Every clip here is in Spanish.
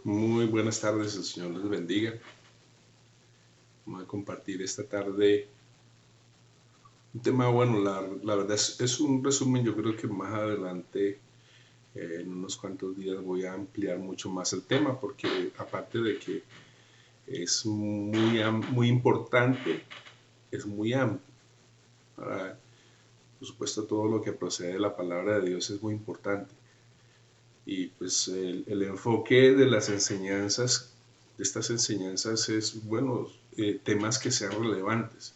Muy buenas tardes, el Señor les bendiga. Vamos a compartir esta tarde un tema, bueno, la verdad es un resumen. Yo creo que más adelante, en unos cuantos días, voy a ampliar mucho más el tema, porque aparte de que es muy importante, es muy amplio. Ahora, por supuesto, todo lo que procede de la palabra de Dios es muy importante. Y pues el enfoque de las enseñanzas, de estas enseñanzas es, bueno, temas que sean relevantes.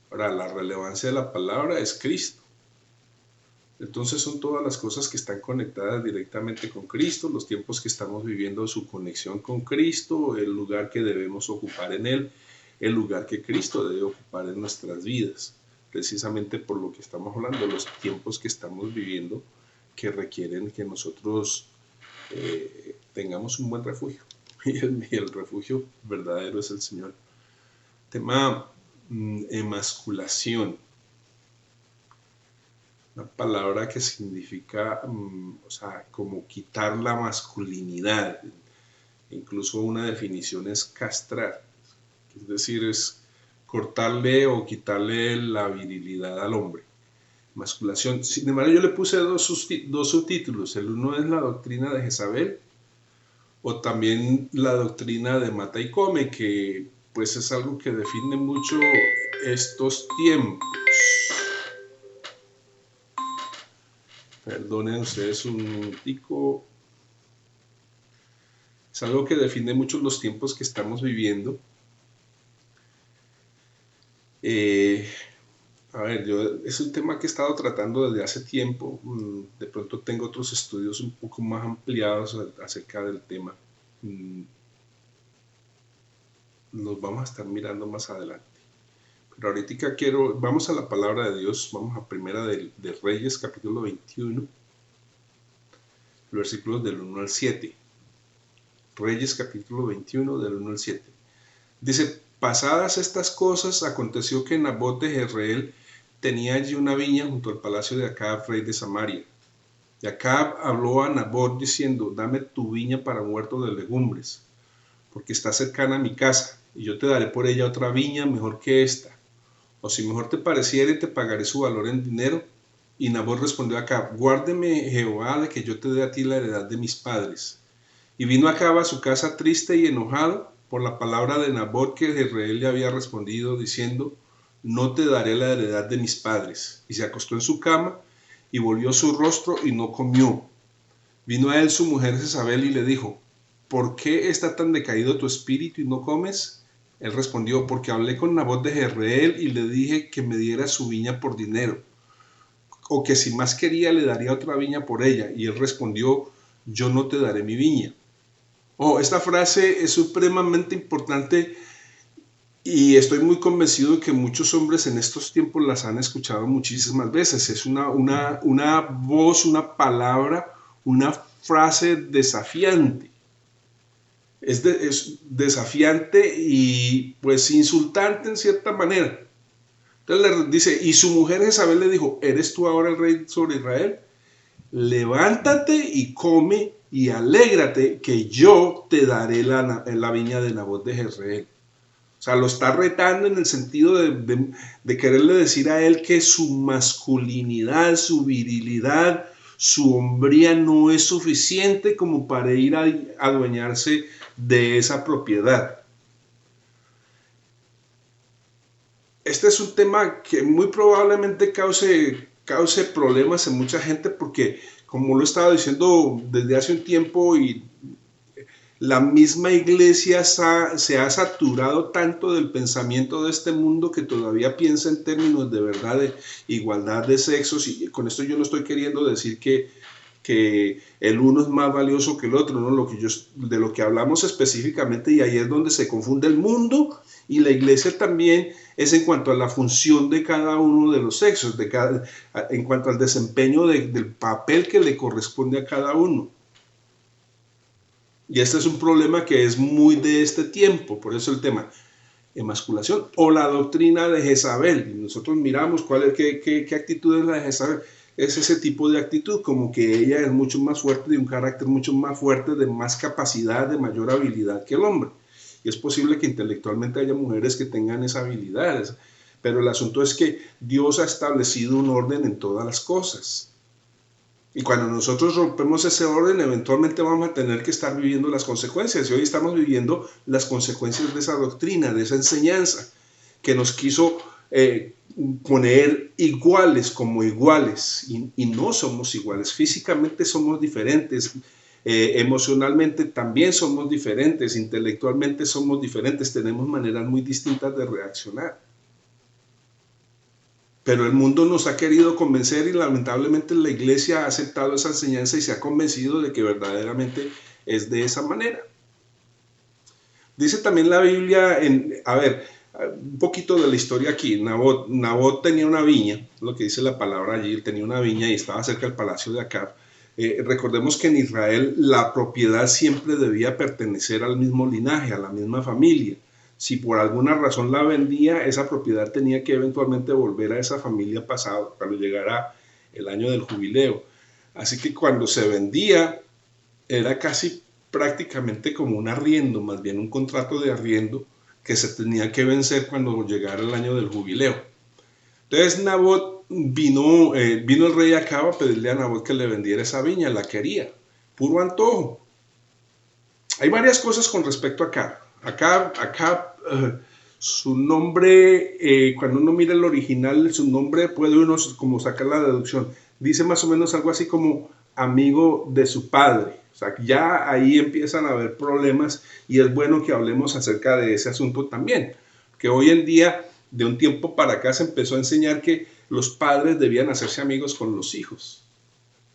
Ahora, la relevancia de la palabra es Cristo. Entonces son todas las cosas que están conectadas directamente con Cristo, los tiempos que estamos viviendo, su conexión con Cristo, el lugar que debemos ocupar en Él, el lugar que Cristo debe ocupar en nuestras vidas. Precisamente por lo que estamos hablando, los tiempos que estamos viviendo que requieren que nosotros tengamos un buen refugio. Y el refugio verdadero es el Señor. Tema emasculación. Una palabra que significa, o sea, como quitar la masculinidad. Incluso una definición es castrar. Es decir, es cortarle o quitarle la virilidad al hombre. Masculación. Sin embargo, yo le puse dos subtítulos. El uno es la doctrina de Jezabel, o también la doctrina de mata y come, que pues es algo que define mucho estos tiempos. Perdonen ustedes un minutico. Es algo que define mucho los tiempos que estamos viviendo. A ver, es un tema que he estado tratando desde hace tiempo. De pronto tengo otros estudios un poco más ampliados acerca del tema. Los vamos a estar mirando más adelante. Pero ahorita vamos a la palabra de Dios, vamos a primera de Reyes, capítulo 21, versículos del 1 al 7. Reyes, capítulo 21, del 1 al 7. Dice: pasadas estas cosas, aconteció que Nabot de Jezreel tenía allí una viña junto al palacio de Acab, rey de Samaria. Y Acab habló a Nabot diciendo: dame tu viña para un huerto de legumbres, porque está cercana a mi casa, y yo te daré por ella otra viña mejor que esta. O si mejor te pareciere, te pagaré su valor en dinero. Y Nabot respondió a Acab: guárdeme Jehová de que yo te dé a ti la heredad de mis padres. Y vino Acab a su casa triste y enojado por la palabra de Nabot que Jezreel le había respondido, diciendo: no te daré la heredad de mis padres. Y se acostó en su cama y volvió su rostro y no comió. Vino a él su mujer Jezabel y le dijo: ¿por qué está tan decaído tu espíritu y no comes? Él respondió: porque hablé con Nabot de Jezreel y le dije que me diera su viña por dinero, o que si más quería le daría otra viña por ella. Y él respondió: yo no te daré mi viña. Esta frase es supremamente importante y estoy muy convencido de que muchos hombres en estos tiempos las han escuchado muchísimas veces. Es una voz, una palabra, una frase desafiante. Es desafiante y pues insultante en cierta manera. Entonces le dice, y su mujer Jezabel le dijo: ¿eres tú ahora el rey sobre Israel? Levántate y come y alégrate, que yo te daré la viña de Nabot de Jezreel. O sea, lo está retando en el sentido de quererle decir a él que su masculinidad, su virilidad, su hombría no es suficiente como para ir a adueñarse de esa propiedad. Este es un tema que muy probablemente cause problemas en mucha gente, porque como lo estaba diciendo desde hace un tiempo, y la misma iglesia se ha saturado tanto del pensamiento de este mundo que todavía piensa en términos de verdad de igualdad de sexos, y con esto yo no estoy queriendo decir que el uno es más valioso que el otro, ¿no? De lo que hablamos específicamente, y ahí es donde se confunde el mundo y la iglesia también, es en cuanto a la función de cada uno de los sexos, en cuanto al desempeño del papel que le corresponde a cada uno. Y este es un problema que es muy de este tiempo, por eso el tema emasculación o la doctrina de Jezabel. Y nosotros miramos qué actitud es la de Jezabel. es ese tipo de actitud, como que ella es mucho más fuerte, de un carácter mucho más fuerte, de más capacidad, de mayor habilidad que el hombre. Y es posible que intelectualmente haya mujeres que tengan esa habilidad, pero el asunto es que Dios ha establecido un orden en todas las cosas. Y cuando nosotros rompemos ese orden, eventualmente vamos a tener que estar viviendo las consecuencias. Y hoy estamos viviendo las consecuencias de esa doctrina, de esa enseñanza, que nos quiso poner iguales como iguales. Y no somos iguales. Físicamente somos diferentes. Emocionalmente también somos diferentes. Intelectualmente somos diferentes. Tenemos maneras muy distintas de reaccionar. Pero el mundo nos ha querido convencer y lamentablemente la iglesia ha aceptado esa enseñanza y se ha convencido de que verdaderamente es de esa manera. Dice también la Biblia, un poquito de la historia aquí. Nabot tenía una viña, lo que dice la palabra allí, él tenía una viña y estaba cerca del palacio de Acab. Recordemos que en Israel la propiedad siempre debía pertenecer al mismo linaje, a la misma familia. Si por alguna razón la vendía, esa propiedad tenía que eventualmente volver a esa familia pasada cuando llegara el año del jubileo. Así que cuando se vendía, era casi prácticamente como un arriendo, más bien un contrato de arriendo que se tenía que vencer cuando llegara el año del jubileo. Entonces Nabot vino el rey Acab a pedirle a Nabot que le vendiera esa viña, la quería, puro antojo. Hay varias cosas con respecto a Acab. Acab, su nombre, cuando uno mira el original, su nombre puede uno como sacar la deducción. Dice más o menos algo así como amigo de su padre. O sea, ya ahí empiezan a haber problemas y es bueno que hablemos acerca de ese asunto también. Que hoy en día, de un tiempo para acá, se empezó a enseñar que los padres debían hacerse amigos con los hijos.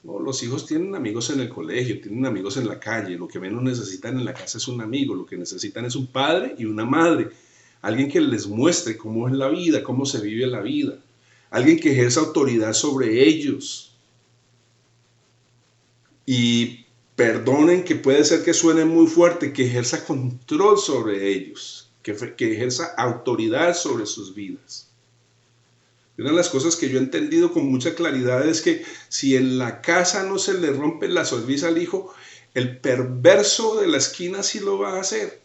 No, los hijos tienen amigos en el colegio, tienen amigos en la calle, lo que menos necesitan en la casa es un amigo, lo que necesitan es un padre y una madre, alguien que les muestre cómo es la vida, cómo se vive la vida, alguien que ejerza autoridad sobre ellos. Y perdonen que puede ser que suene muy fuerte, que ejerza control sobre ellos, que ejerza autoridad sobre sus vidas. Una de las cosas que yo he entendido con mucha claridad es que si en la casa no se le rompe la sonrisa al hijo, el perverso de la esquina sí lo va a hacer.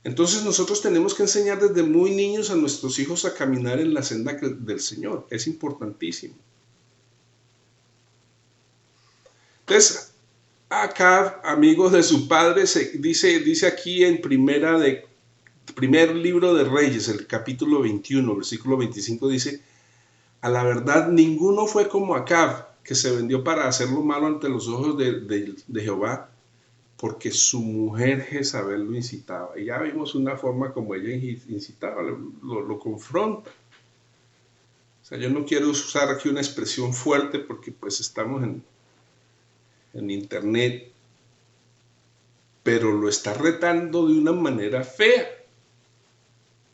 Entonces nosotros tenemos que enseñar desde muy niños a nuestros hijos a caminar en la senda del Señor. Es importantísimo. Entonces, Acab, amigo de su padre, dice aquí en primer libro de Reyes, el capítulo 21, versículo 25, dice: a la verdad, ninguno fue como Acab, que se vendió para hacer lo malo ante los ojos de Jehová, porque su mujer Jezabel lo incitaba. Y ya vimos una forma como ella incitaba, lo confronta. O sea, yo no quiero usar aquí una expresión fuerte porque pues estamos en internet, pero lo está retando de una manera fea.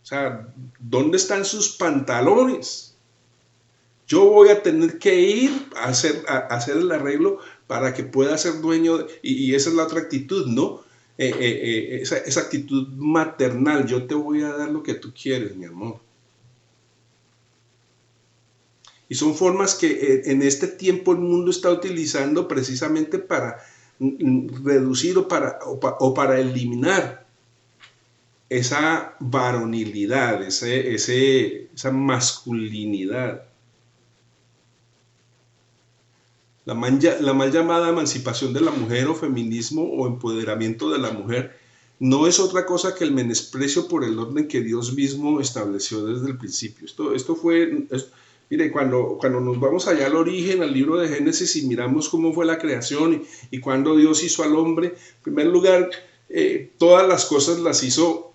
O sea, ¿dónde están sus pantalones? Yo voy a tener que ir a hacer el arreglo para que pueda ser dueño, y esa es la otra actitud, ¿no? Esa actitud maternal, yo te voy a dar lo que tú quieres, mi amor. Y son formas que en este tiempo el mundo está utilizando precisamente para reducir o para eliminar esa varonilidad, esa masculinidad. La mal llamada emancipación de la mujer o feminismo o empoderamiento de la mujer no es otra cosa que el menosprecio por el orden que Dios mismo estableció desde el principio. Mire, cuando nos vamos allá al origen, al libro de Génesis, y miramos cómo fue la creación y cuando Dios hizo al hombre, en primer lugar, todas las cosas las hizo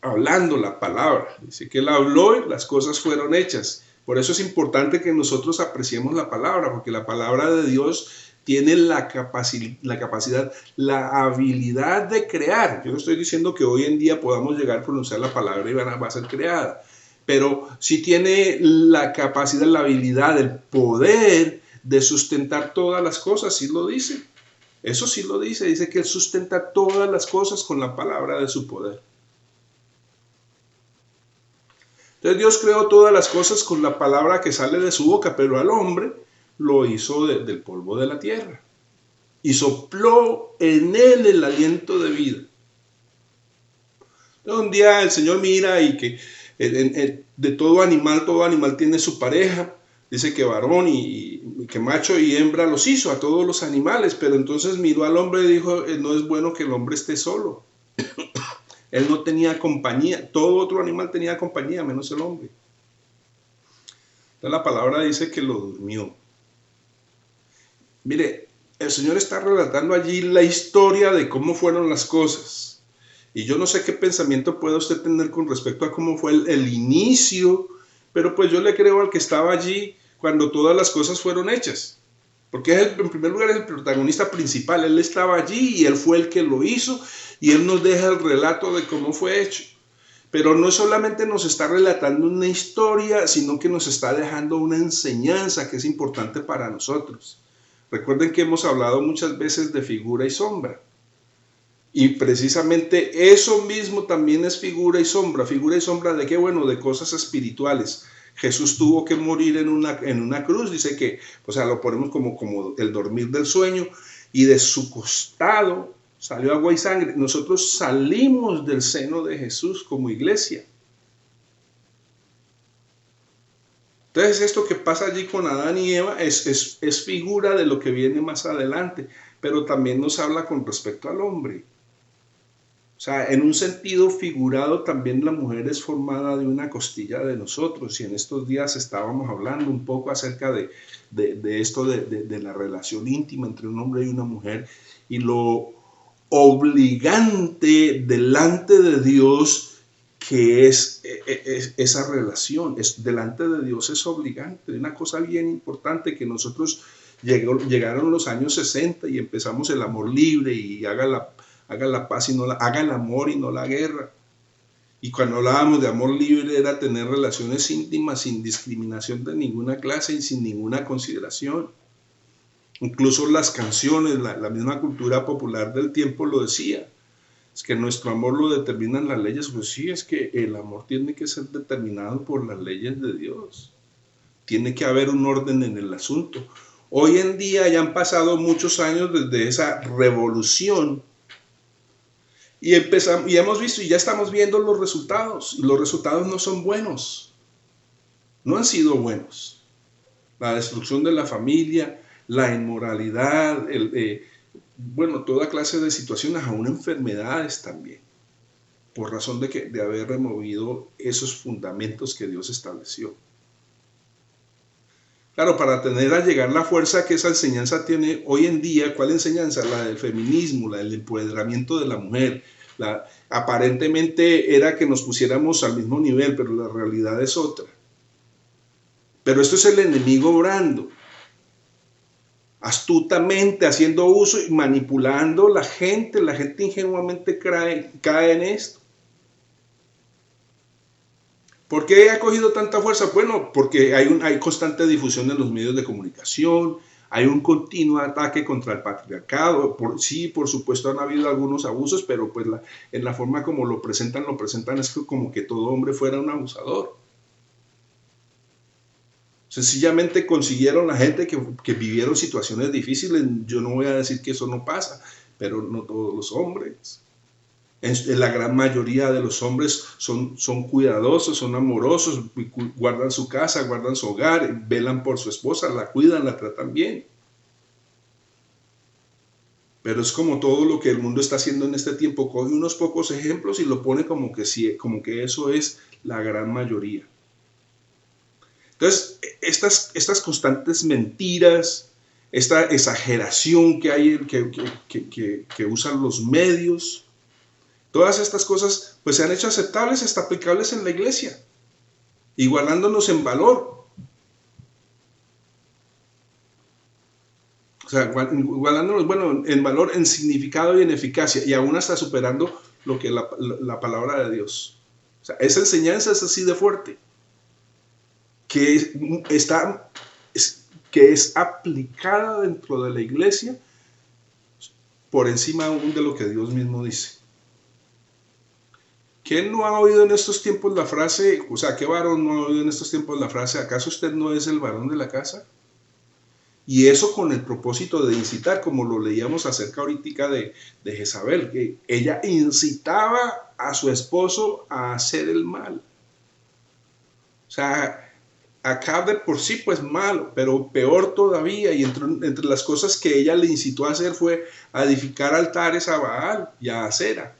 hablando la palabra. Dice que él habló y las cosas fueron hechas. Por eso es importante que nosotros apreciemos la palabra, porque la palabra de Dios tiene la capacidad, la habilidad de crear. Yo no estoy diciendo que hoy en día podamos llegar a pronunciar la palabra y va a ser creada, pero sí tiene la capacidad, la habilidad, el poder de sustentar todas las cosas, sí lo dice. Eso sí lo dice que Él sustenta todas las cosas con la palabra de su poder. Entonces Dios creó todas las cosas con la palabra que sale de su boca, pero al hombre lo hizo del polvo de la tierra y sopló en él el aliento de vida. Entonces, un día el Señor mira y que de todo animal tiene su pareja. Dice que varón y que macho y hembra los hizo a todos los animales, pero entonces miró al hombre y dijo, no es bueno que el hombre esté solo. Él no tenía compañía, todo otro animal tenía compañía, menos el hombre. Entonces la palabra dice que lo durmió. Mire, el Señor está relatando allí la historia de cómo fueron las cosas. Y yo no sé qué pensamiento pueda usted tener con respecto a cómo fue el inicio, pero pues yo le creo al que estaba allí cuando todas las cosas fueron hechas. Porque en primer lugar es el protagonista principal, él estaba allí y él fue el que lo hizo y él nos deja el relato de cómo fue hecho. Pero no solamente nos está relatando una historia, sino que nos está dejando una enseñanza que es importante para nosotros. Recuerden que hemos hablado muchas veces de figura y sombra. Y precisamente eso mismo también es figura y sombra. ¿Figura y sombra de qué? Bueno, de cosas espirituales. Jesús tuvo que morir en una cruz, dice que, o sea, lo ponemos como el dormir del sueño, y de su costado salió agua y sangre. Nosotros salimos del seno de Jesús como iglesia. Entonces esto que pasa allí con Adán y Eva es figura de lo que viene más adelante, pero también nos habla con respecto al hombre. O sea, en un sentido figurado también la mujer es formada de una costilla de nosotros, y en estos días estábamos hablando un poco acerca de esto de la relación íntima entre un hombre y una mujer y lo obligante delante de Dios que es esa relación. Delante de Dios es obligante, una cosa bien importante que nosotros llegaron los años 60 y empezamos el amor libre y haga la paz y haga el amor y no la guerra. Y cuando hablábamos de amor libre era tener relaciones íntimas sin discriminación de ninguna clase y sin ninguna consideración. Incluso las canciones, la misma cultura popular del tiempo lo decía. Es que nuestro amor lo determinan las leyes. Pues sí, es que el amor tiene que ser determinado por las leyes de Dios. Tiene que haber un orden en el asunto. Hoy en día ya han pasado muchos años desde esa revolución y hemos visto y ya estamos viendo los resultados, y los resultados no son buenos, no han sido buenos. La destrucción de la familia, la inmoralidad, toda clase de situaciones, aún enfermedades también, por razón de haber removido esos fundamentos que Dios estableció. Claro, para tener a llegar la fuerza que esa enseñanza tiene hoy en día, ¿cuál enseñanza? La del feminismo, la del empoderamiento de la mujer. Aparentemente era que nos pusiéramos al mismo nivel, pero la realidad es otra. Pero esto es el enemigo obrando, astutamente haciendo uso y manipulando la gente ingenuamente cae en esto. ¿Por qué ha cogido tanta fuerza? Bueno, porque hay constante difusión en los medios de comunicación, hay un continuo ataque contra el patriarcado. Sí, por supuesto han habido algunos abusos, pero pues en la forma como lo presentan es como que todo hombre fuera un abusador. Sencillamente consiguieron la gente que vivieron situaciones difíciles. Yo no voy a decir que eso no pasa, pero no todos los hombres. La gran mayoría de los hombres son cuidadosos, son amorosos, guardan su casa, guardan su hogar, velan por su esposa, la cuidan, la tratan bien. Pero es como todo lo que el mundo está haciendo en este tiempo, coge unos pocos ejemplos y lo pone como que eso es la gran mayoría. Entonces, estas constantes mentiras, esta exageración que hay, que usan los medios, todas estas cosas pues se han hecho aceptables, hasta aplicables en la iglesia, igualándonos en valor. O sea, igualándonos, en valor, en significado y en eficacia, y aún hasta superando lo que la palabra de Dios. O sea, esa enseñanza es así de fuerte, que es aplicada dentro de la iglesia por encima aún de lo que Dios mismo dice. ¿Quién no ha oído en estos tiempos la frase, o sea, qué varón no ha oído en estos tiempos la frase, ¿acaso usted no es el varón de la casa? Y eso con el propósito de incitar, como lo leíamos acerca ahorita de Jezabel, que ella incitaba a su esposo a hacer el mal. O sea, Acab de por sí pues malo, pero peor todavía, y entre las cosas que ella le incitó a hacer fue a edificar altares a Baal y a Acera.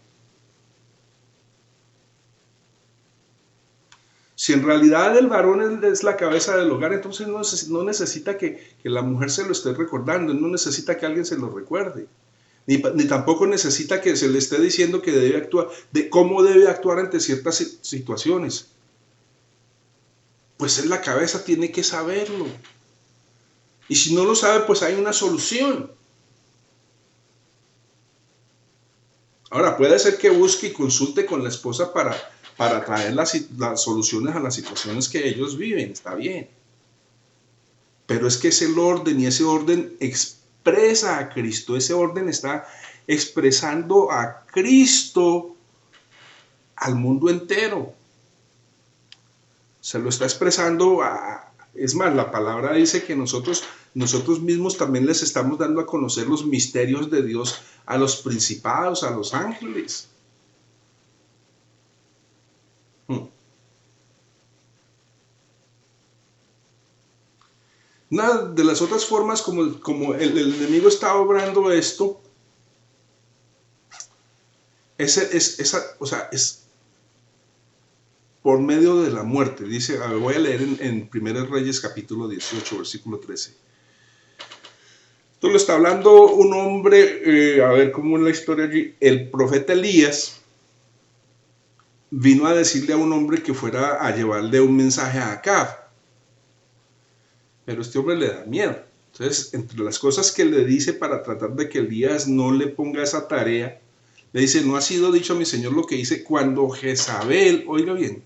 Si en realidad el varón es la cabeza del hogar, entonces no necesita que la mujer se lo esté recordando, no necesita que alguien se lo recuerde, ni tampoco necesita que se le esté diciendo que debe actuar, de cómo debe actuar ante ciertas situaciones. Pues es la cabeza, tiene que saberlo. Y si no lo sabe, pues hay una solución. Ahora, puede ser que busque y consulte con la esposa para traer las soluciones a las situaciones que ellos viven, está bien. Pero es que es el orden, y ese orden expresa a Cristo, ese orden está expresando a Cristo al mundo entero. Se lo está expresando es más, la palabra dice que nosotros mismos también les estamos dando a conocer los misterios de Dios a los principados, a los ángeles. Una de las otras formas como el enemigo está obrando esto es por medio de la muerte. Dice, voy a leer en 1 Reyes capítulo 18, versículo 13. Esto lo está hablando un hombre, a ver cómo es la historia allí. El profeta Elías vino a decirle a un hombre que fuera a llevarle un mensaje a Acab. Pero este hombre le da miedo. Entonces, entre las cosas que le dice para tratar de que Elías no le ponga esa tarea, le dice, no ha sido dicho a mi señor lo que dice cuando Jezabel, oiga bien,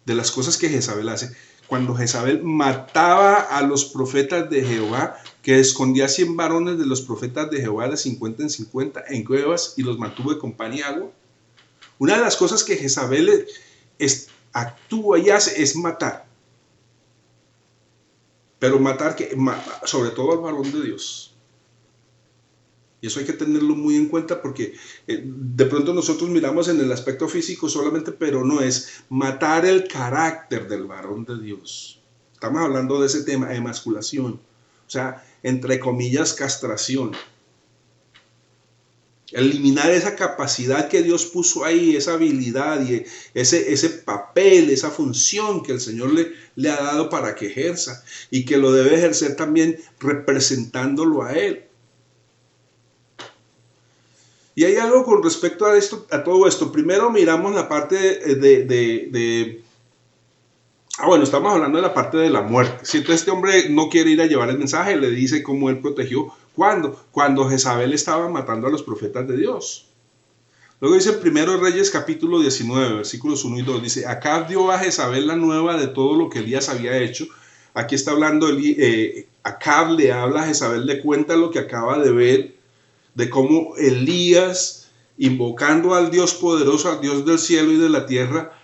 de las cosas que Jezabel hace, cuando Jezabel mataba a los profetas de Jehová, que escondía 100 varones de los profetas de Jehová de 50 en 50 en cuevas y los mantuvo de con pan y agua. Una de las cosas que Jezabel actúa y hace es matar. Pero matar, sobre todo al varón de Dios. Y eso hay que tenerlo muy en cuenta porque de pronto nosotros miramos en el aspecto físico solamente, pero no, es matar el carácter del varón de Dios. Estamos hablando de ese tema, emasculación. O sea, entre comillas, castración. Eliminar esa capacidad que Dios puso ahí, esa habilidad y ese papel, esa función que el Señor le ha dado para que ejerza y que lo debe ejercer también representándolo a Él. Y hay algo con respecto a todo esto. Primero miramos la parte estamos hablando de la parte de la muerte. Si entonces este hombre no quiere ir a llevar el mensaje, le dice cómo él protegió. ¿Cuándo? Cuando Jezabel estaba matando a los profetas de Dios. Luego dice en 1 Reyes capítulo 19, versículos 1 y 2, dice, Acab dio a Jezabel la nueva de todo lo que Elías había hecho. Aquí está hablando, Acab le habla a Jezabel, le cuenta lo que acaba de ver, de cómo Elías, invocando al Dios poderoso, al Dios del cielo y de la tierra,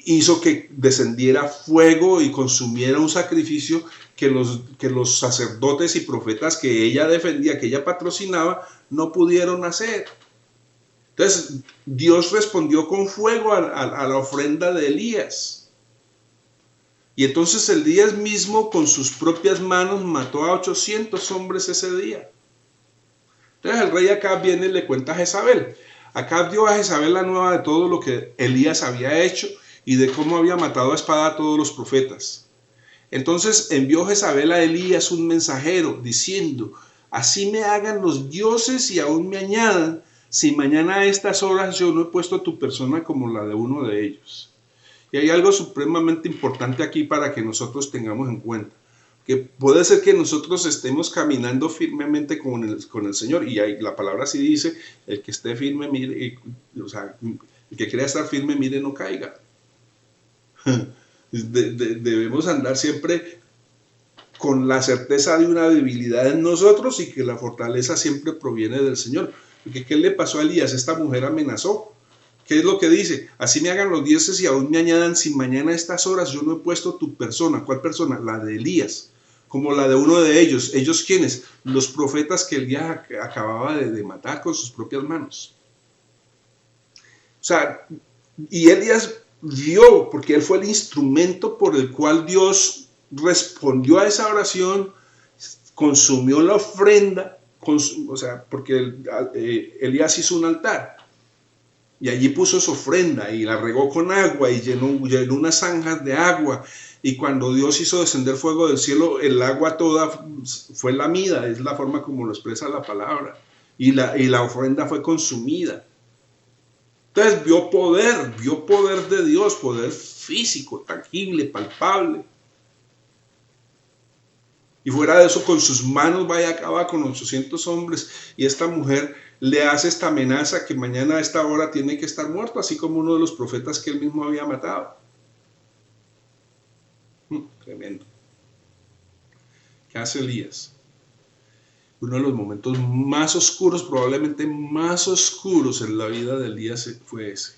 hizo que descendiera fuego y consumiera un sacrificio que los sacerdotes y profetas que ella defendía, que ella patrocinaba, no pudieron hacer. Entonces, Dios respondió con fuego a la ofrenda de Elías. Y entonces Elías mismo con sus propias manos mató a 800 hombres ese día. Entonces el rey Acab viene y le cuenta a Jezabel. Acab dio a Jezabel la nueva de todo lo que Elías había hecho y de cómo había matado a espada a todos los profetas. Entonces envió Jezabel a Elías un mensajero diciendo, así me hagan los dioses y aún me añadan, si mañana a estas horas yo no he puesto tu persona como la de uno de ellos. Y hay algo supremamente importante aquí para que nosotros tengamos en cuenta. Que puede ser que nosotros estemos caminando firmemente con el Señor, y ahí la palabra sí dice, el que esté firme, mire, el que crea estar firme, mire, no caiga. Debemos andar siempre con la certeza de una debilidad en nosotros y que la fortaleza siempre proviene del Señor. Porque ¿qué le pasó a Elías? Esta mujer amenazó. ¿Qué es lo que dice? Así me hagan los dioses y aún me añadan, si mañana a estas horas yo no he puesto tu persona. ¿Cuál persona? La de Elías. como la de uno de ellos. ¿Ellos quiénes? Los profetas que Elías acababa de matar con sus propias manos. O sea, y Elías vio, porque él fue el instrumento por el cual Dios respondió a esa oración, consumió la ofrenda, o sea, porque Elías hizo un altar y allí puso su ofrenda y la regó con agua y llenó unas zanjas de agua, y cuando Dios hizo descender fuego del cielo, el agua toda fue lamida, es la forma como lo expresa la palabra, y la ofrenda fue consumida. Entonces vio poder de Dios, poder físico, tangible, palpable. Y fuera de eso, con sus manos va y acaba con 800 hombres. Y esta mujer le hace esta amenaza que mañana a esta hora tiene que estar muerto, así como uno de los profetas que él mismo había matado. Tremendo. ¿Qué hace Elías? Uno de los momentos más oscuros, probablemente más oscuros en la vida de Elías fue ese.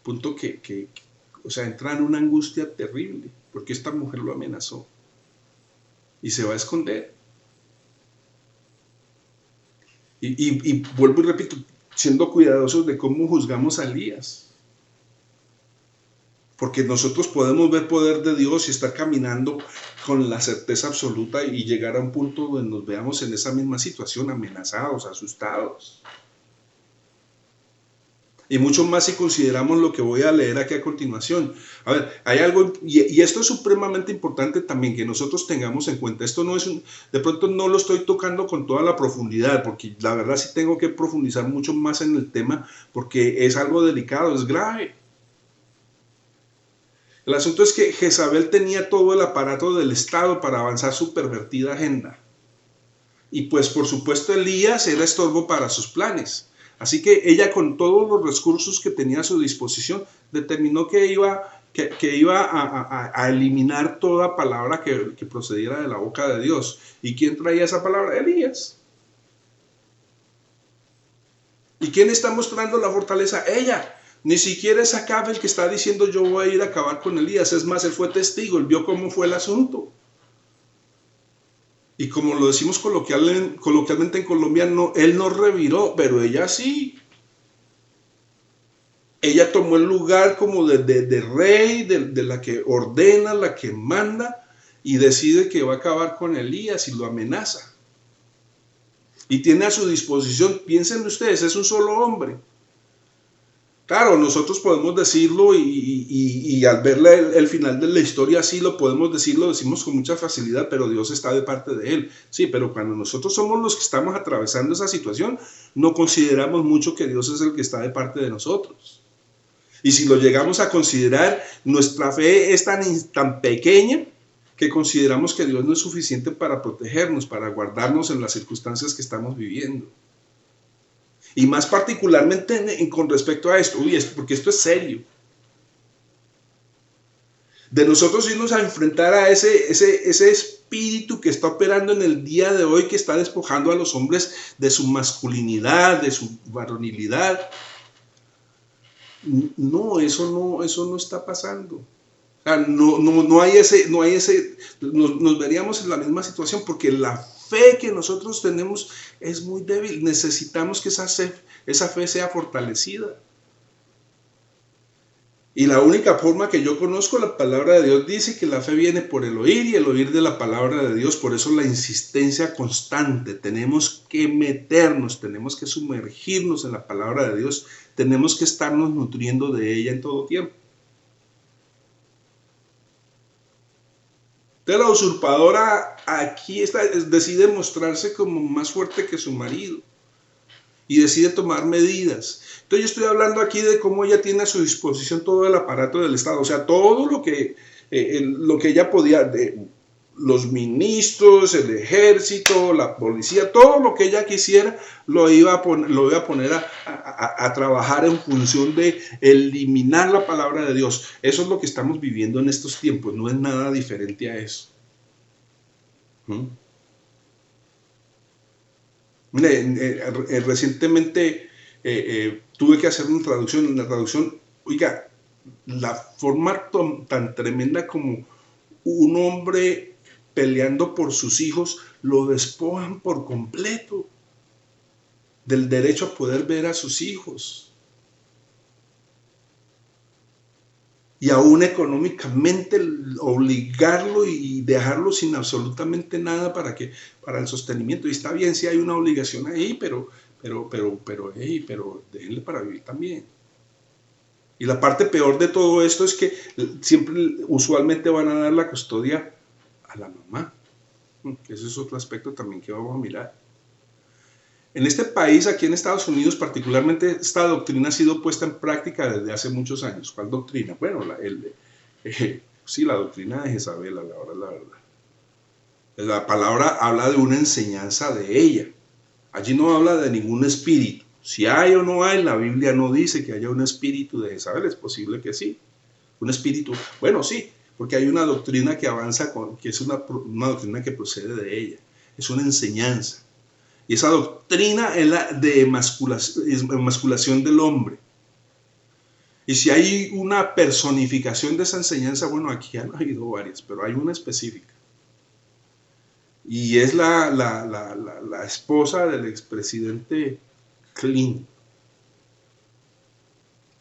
Punto o sea, entra en una angustia terrible, porque esta mujer lo amenazó. Y se va a esconder. Y vuelvo y repito, siendo cuidadosos de cómo juzgamos a Elías. Porque nosotros podemos ver poder de Dios y estar caminando con la certeza absoluta y llegar a un punto donde nos veamos en esa misma situación, amenazados, asustados. Y mucho más si consideramos lo que voy a leer aquí a continuación. A ver, hay algo, y esto es supremamente importante también que nosotros tengamos en cuenta. Esto no es de pronto no lo estoy tocando con toda la profundidad, porque la verdad sí tengo que profundizar mucho más en el tema, porque es algo delicado, es grave. El asunto es que Jezabel tenía todo el aparato del Estado para avanzar su pervertida agenda. Y pues por supuesto Elías era estorbo para sus planes. Así que ella, con todos los recursos que tenía a su disposición, determinó que iba a eliminar toda palabra que procediera de la boca de Dios. ¿Y quién traía esa palabra? Elías. ¿Y quién está mostrando la fortaleza? Ella. Ni siquiera es Acab el que está diciendo yo voy a ir a acabar con Elías. Es más, él fue testigo, él vio cómo fue el asunto. Y como lo decimos coloquialmente en Colombia, no, él no reviró, pero ella sí. Ella tomó el lugar como de rey, de la que ordena, la que manda, y decide que va a acabar con Elías y lo amenaza. Y tiene a su disposición, piensen ustedes, es un solo hombre. Claro, nosotros podemos decirlo y al ver el final de la historia así lo podemos decir, lo decimos con mucha facilidad, pero Dios está de parte de él. Sí, pero cuando nosotros somos los que estamos atravesando esa situación, no consideramos mucho que Dios es el que está de parte de nosotros. Y si lo llegamos a considerar, nuestra fe es tan pequeña que consideramos que Dios no es suficiente para protegernos, para guardarnos en las circunstancias que estamos viviendo. Y más particularmente con respecto a esto, porque esto es serio. De nosotros irnos a enfrentar a ese espíritu que está operando en el día de hoy, que está despojando a los hombres de su masculinidad, de su varonilidad. No, eso no está pasando. O sea, no hay ese, nos veríamos en la misma situación, porque la fe que nosotros tenemos es muy débil. Necesitamos que esa fe sea fortalecida. Y la única forma que yo conozco, la palabra de Dios dice que la fe viene por el oír y el oír de la palabra de Dios. Por eso la insistencia constante. Tenemos que meternos, tenemos que sumergirnos en la palabra de Dios. Tenemos que estarnos nutriendo de ella en todo tiempo. Entonces la usurpadora aquí decide mostrarse como más fuerte que su marido y decide tomar medidas. Entonces yo estoy hablando aquí de cómo ella tiene a su disposición todo el aparato del Estado, o sea, todo lo que ella podía, los ministros, el ejército, la policía, todo lo que ella quisiera lo iba a poner a trabajar en función de eliminar la palabra de Dios. Eso es lo que estamos viviendo en estos tiempos, no es nada diferente a eso. Recientemente tuve que hacer una traducción. En la traducción, oiga, la forma tan tremenda como un hombre peleando por sus hijos, lo despojan por completo del derecho a poder ver a sus hijos. Y aún económicamente obligarlo y dejarlo sin absolutamente nada para el sostenimiento. Y está bien si hay una obligación ahí, pero déjenle para vivir también. Y la parte peor de todo esto es que usualmente van a dar la custodia a la mamá. Ese es otro aspecto también que vamos a mirar. En este país, aquí en Estados Unidos particularmente, esta doctrina ha sido puesta en práctica desde hace muchos años. ¿Cuál doctrina? Bueno, sí, la doctrina de Jezabel, a la hora de la verdad. La palabra habla de una enseñanza de ella. Allí no habla de ningún espíritu. Si hay o no hay, la Biblia no dice que haya un espíritu de Jezabel. Es posible que sí. Un espíritu, bueno, sí, porque hay una doctrina que avanza, que es una doctrina que procede de ella. Es una enseñanza. Y esa doctrina es la de emasculación del hombre. Y si hay una personificación de esa enseñanza, bueno, aquí han habido varias, pero hay una específica. Y es la esposa del expresidente Clinton,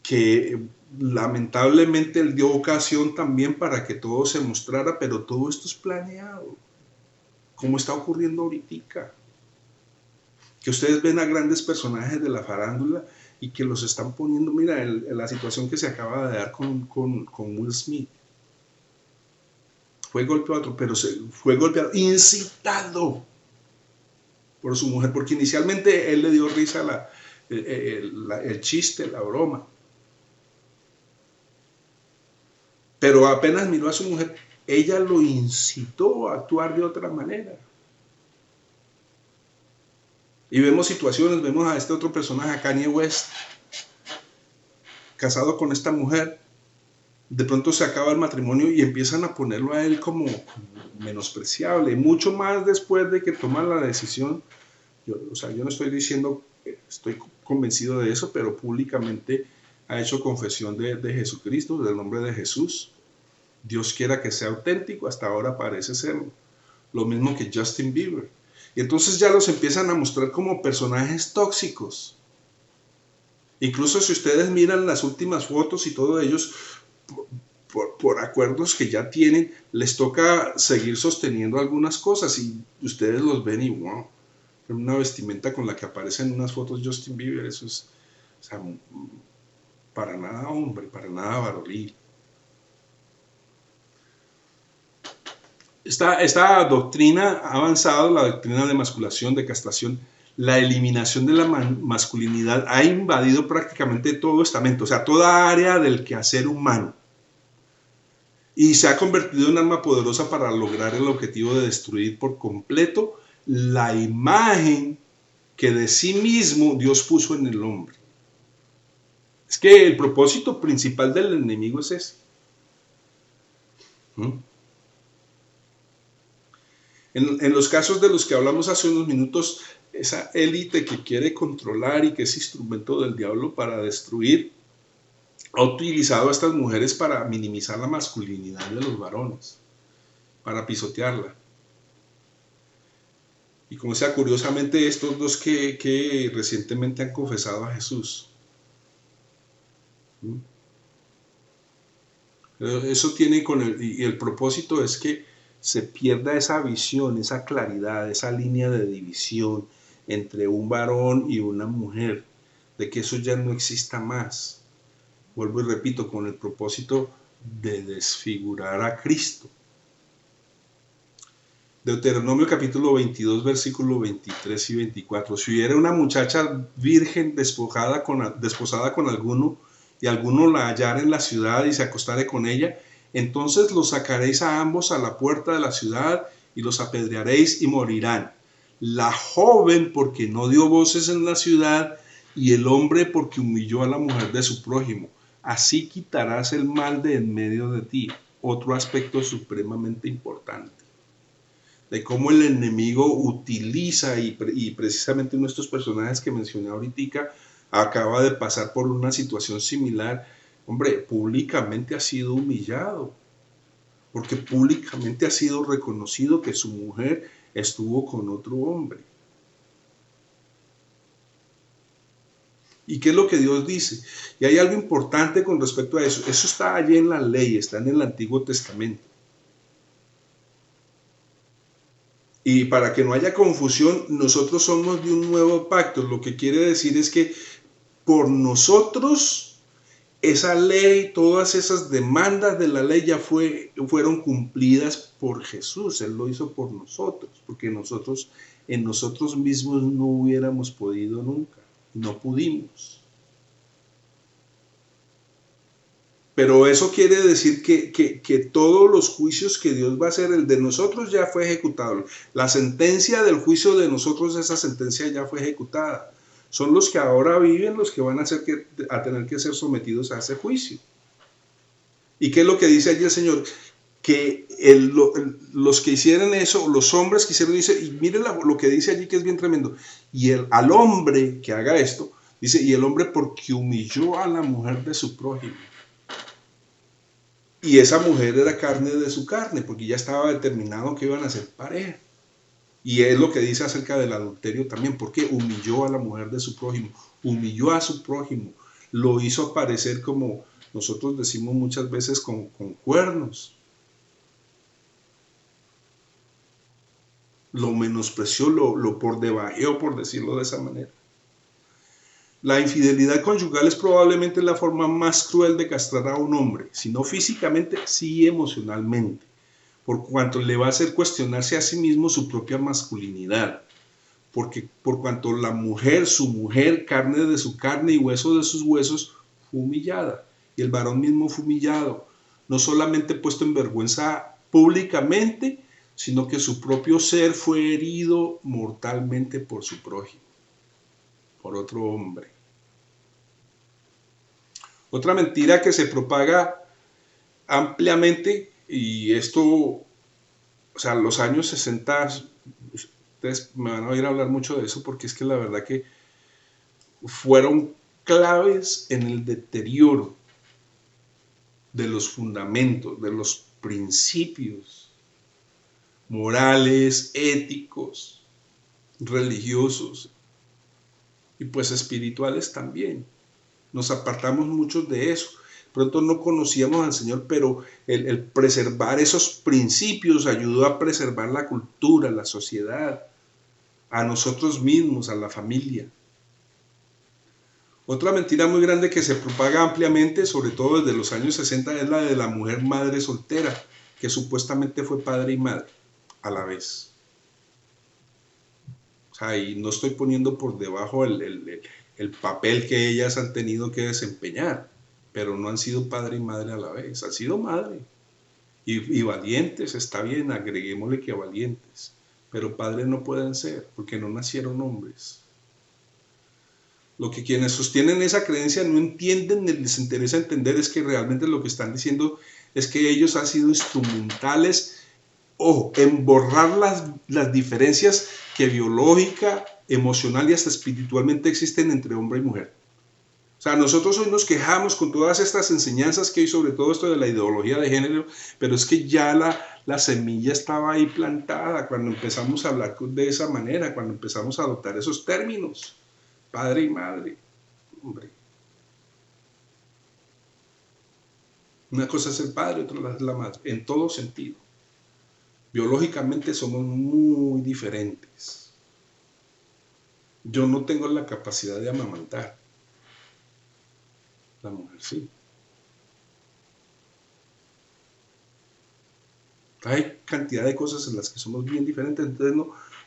que lamentablemente él dio ocasión también para que todo se mostrara, pero todo esto es planeado, como está ocurriendo ahorita. Que ustedes ven a grandes personajes de la farándula y que los están poniendo, mira, la situación que se acaba de dar con Will Smith. Fue golpeado, pero fue golpeado, incitado por su mujer, porque inicialmente él le dio risa el chiste, la broma. Pero apenas miró a su mujer, ella lo incitó a actuar de otra manera. Y vemos situaciones, vemos a este otro personaje, a Kanye West, casado con esta mujer. De pronto se acaba el matrimonio y empiezan a ponerlo a él como menospreciable. Mucho más después de que toma la decisión. Yo no estoy diciendo, estoy convencido de eso, pero públicamente ha hecho confesión de Jesucristo, del nombre de Jesús. Dios quiera que sea auténtico, hasta ahora parece serlo. Lo mismo que Justin Bieber. Y entonces ya los empiezan a mostrar como personajes tóxicos. Incluso si ustedes miran las últimas fotos y todo ellos, por acuerdos que ya tienen, les toca seguir sosteniendo algunas cosas y ustedes los ven y wow, una vestimenta con la que aparecen unas fotos Justin Bieber, eso es, o sea, para nada hombre, para nada varonil. Esta doctrina ha avanzado, la doctrina de emasculación, de castración, la eliminación de la masculinidad ha invadido prácticamente todo estamento, o sea, toda área del quehacer humano. Y se ha convertido en un arma poderosa para lograr el objetivo de destruir por completo la imagen que de sí mismo Dios puso en el hombre. Es que el propósito principal del enemigo es ese. En los casos de los que hablamos hace unos minutos, esa élite que quiere controlar y que es instrumento del diablo para destruir, ha utilizado a estas mujeres para minimizar la masculinidad de los varones, para pisotearla. Y como sea, curiosamente, estos dos que recientemente han confesado a Jesús. Eso tiene y el propósito es que se pierda esa visión, esa claridad, esa línea de división entre un varón y una mujer, de que eso ya no exista más. Vuelvo y repito, con el propósito de desfigurar a Cristo. Deuteronomio capítulo 22, versículos 23 y 24. Si hubiera una muchacha virgen desposada con alguno, y alguno la hallara en la ciudad y se acostare con ella, entonces los sacaréis a ambos a la puerta de la ciudad y los apedrearéis y morirán. La joven porque no dio voces en la ciudad y el hombre porque humilló a la mujer de su prójimo. Así quitarás el mal de en medio de ti. Otro aspecto supremamente importante de cómo el enemigo utiliza y precisamente uno de estos personajes que mencioné ahorita acaba de pasar por una situación similar. Hombre, públicamente ha sido humillado porque públicamente ha sido reconocido que su mujer estuvo con otro hombre. ¿Y qué es lo que Dios dice? Y hay algo importante con respecto a eso. Eso está allí en la ley, está en el Antiguo Testamento. Y para que no haya confusión, nosotros somos de un nuevo pacto. Lo que quiere decir es que por nosotros esa ley, todas esas demandas de la ley ya fueron cumplidas por Jesús. Él lo hizo por nosotros, porque nosotros en nosotros mismos no hubiéramos podido nunca, no pudimos. Pero eso quiere decir que todos los juicios que Dios va a hacer, el de nosotros ya fue ejecutado. La sentencia del juicio de nosotros, esa sentencia ya fue ejecutada. Son los que ahora viven los que van a tener que ser sometidos a ese juicio. ¿Y qué es lo que dice allí el Señor? Que los que hicieron eso, los hombres que hicieron eso, y miren lo que dice allí que es bien tremendo. Y al hombre que haga esto, dice, y el hombre porque humilló a la mujer de su prójimo. Y esa mujer era carne de su carne, porque ya estaba determinado que iban a ser pareja. Y es lo que dice acerca del adulterio también, porque humilló a la mujer de su prójimo, humilló a su prójimo, lo hizo aparecer como nosotros decimos muchas veces con cuernos. Lo menospreció, lo por debajeó, por decirlo de esa manera. La infidelidad conyugal es probablemente la forma más cruel de castrar a un hombre, si no físicamente, sí emocionalmente, por cuanto le va a hacer cuestionarse a sí mismo su propia masculinidad, porque por cuanto la mujer, su mujer, carne de su carne y hueso de sus huesos, fue humillada, y el varón mismo fue humillado, no solamente puesto en vergüenza públicamente, sino que su propio ser fue herido mortalmente por su prójimo, por otro hombre. Otra mentira que se propaga ampliamente, y esto, o sea, los años 60, ustedes me van a oír hablar mucho de eso, porque es que la verdad que fueron claves en el deterioro de los fundamentos, de los principios morales, éticos, religiosos y pues espirituales también. Nos apartamos muchos de eso. Pronto no conocíamos al Señor, pero el preservar esos principios ayudó a preservar la cultura, la sociedad, a nosotros mismos, a la familia. Otra mentira muy grande que se propaga ampliamente, sobre todo desde los años 60, es la de la mujer madre soltera, que supuestamente fue padre y madre a la vez. O sea, y no estoy poniendo por debajo el papel que ellas han tenido que desempeñar, pero no han sido padre y madre a la vez, han sido madre. Y valientes, está bien, agreguémosle que valientes, pero padres no pueden ser, porque no nacieron hombres. Lo que quienes sostienen esa creencia no entienden ni les interesa entender es que realmente lo que están diciendo es que ellos han sido instrumentales, ojo, en borrar las diferencias que biológica, emocional y hasta espiritualmente existen entre hombre y mujer. O sea, nosotros hoy nos quejamos con todas estas enseñanzas que hay sobre todo esto de la ideología de género, pero es que ya la semilla estaba ahí plantada cuando empezamos a hablar de esa manera, cuando empezamos a adoptar esos términos, padre y madre, hombre. Una cosa es el padre, otra es la madre, en todo sentido. Biológicamente somos muy diferentes. Yo no tengo la capacidad de amamantar. La mujer sí. Hay cantidad de cosas en las que somos bien diferentes, entonces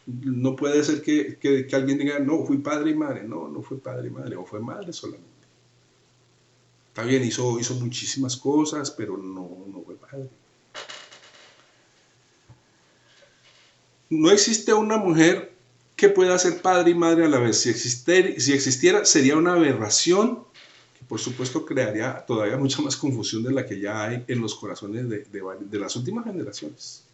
no puede ser que alguien diga, no, fui padre y madre. No, no fue padre y madre, o fue madre solamente. Está bien, hizo muchísimas cosas, pero no fue padre. No existe una mujer que pueda ser padre y madre a la vez. Si existiera, sería una aberración que por supuesto crearía todavía mucha más confusión de la que ya hay en los corazones de las últimas generaciones.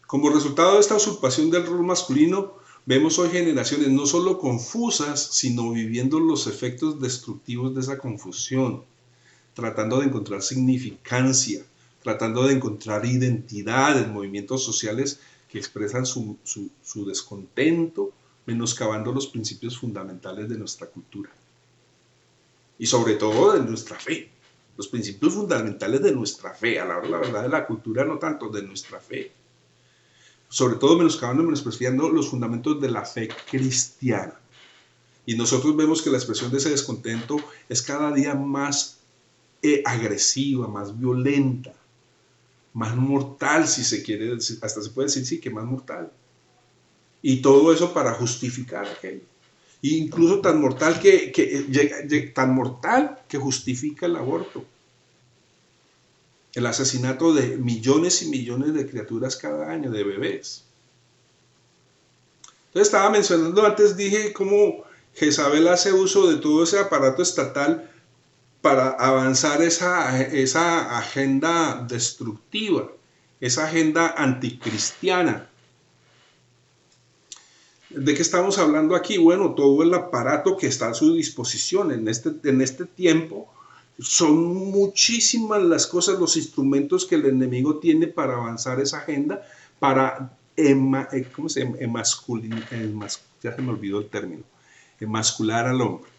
Como resultado de esta usurpación del rol masculino, vemos hoy generaciones no solo confusas, sino viviendo los efectos destructivos de esa confusión, tratando de encontrar significancia, tratando de encontrar identidad en movimientos sociales que expresan su descontento, menoscabando los principios fundamentales de nuestra cultura. Y sobre todo de nuestra fe. Los principios fundamentales de nuestra fe, a la hora de la verdad de la cultura, no tanto de nuestra fe. Sobre todo menoscabando y menospreciando los fundamentos de la fe cristiana. Y nosotros vemos que la expresión de ese descontento es cada día más agresiva, más violenta, más mortal, si se quiere decir, hasta se puede decir sí, que más mortal. Y todo eso para justificar aquello. E incluso tan mortal tan mortal que justifica el aborto. El asesinato de millones y millones de criaturas cada año, de bebés. Entonces estaba mencionando antes, dije cómo Jezabel hace uso de todo ese aparato estatal para avanzar esa agenda destructiva, esa agenda anticristiana. ¿De qué estamos hablando aquí? Bueno, todo el aparato que está a su disposición en este tiempo. Son muchísimas las cosas, los instrumentos que el enemigo tiene para avanzar esa agenda, para ¿cómo se llama? Ya se me olvidó el término. Emascular al hombre.